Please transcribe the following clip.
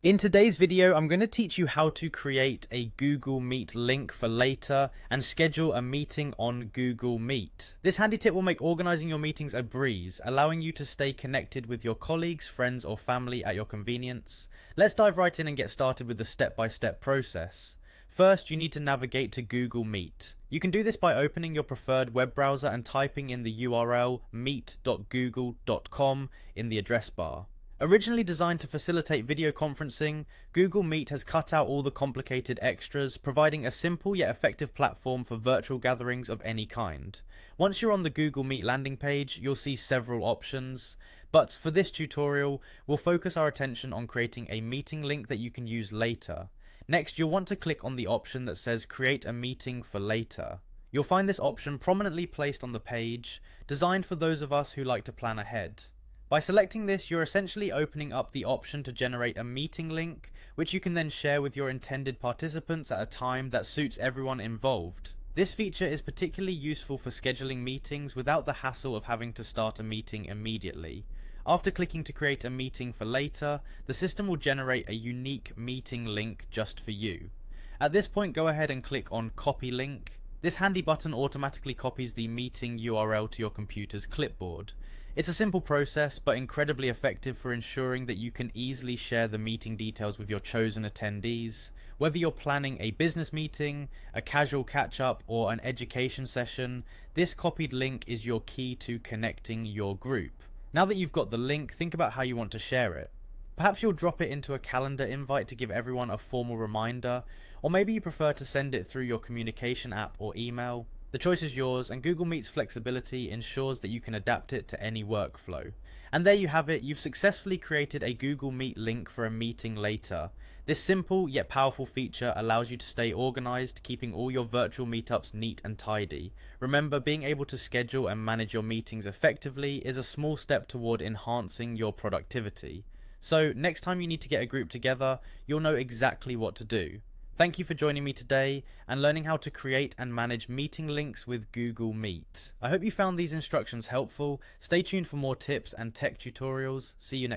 In today's video, I'm going to teach you how to create a Google Meet link for later and schedule a meeting on Google Meet. This handy tip will make organizing your meetings a breeze, allowing you to stay connected with your colleagues, friends, or family at your convenience. Let's dive right in and get started with the step-by-step process. First, you need to navigate to Google Meet. You can do this by opening your preferred web browser and typing in the URL meet.google.com in the address bar. Originally designed to facilitate video conferencing, Google Meet has cut out all the complicated extras, providing a simple yet effective platform for virtual gatherings of any kind. Once you're on the Google Meet landing page, you'll see several options, but for this tutorial, we'll focus our attention on creating a meeting link that you can use later. Next, you'll want to click on the option that says Create a Meeting for Later. You'll find this option prominently placed on the page, designed for those of us who like to plan ahead. By selecting this, you're essentially opening up the option to generate a meeting link, which you can then share with your intended participants at a time that suits everyone involved. This feature is particularly useful for scheduling meetings without the hassle of having to start a meeting immediately. After clicking to create a meeting for later, the system will generate a unique meeting link just for you. At this point, go ahead and click on Copy Link. This handy button automatically copies the meeting URL to your computer's clipboard. It's a simple process, but incredibly effective for ensuring that you can easily share the meeting details with your chosen attendees. Whether you're planning a business meeting, a casual catch-up, or an education session, this copied link is your key to connecting your group. Now that you've got the link, think about how you want to share it. Perhaps you'll drop it into a calendar invite to give everyone a formal reminder, or maybe you prefer to send it through your communication app or email. The choice is yours, and Google Meet's flexibility ensures that you can adapt it to any workflow. And there you have it, you've successfully created a Google Meet link for a meeting later. This simple yet powerful feature allows you to stay organized, keeping all your virtual meetups neat and tidy. Remember, being able to schedule and manage your meetings effectively is a small step toward enhancing your productivity. So, next time you need to get a group together, you'll know exactly what to do. Thank you for joining me today and learning how to create and manage meeting links with Google Meet. I hope you found these instructions helpful. Stay tuned for more tips and tech tutorials. See you next time.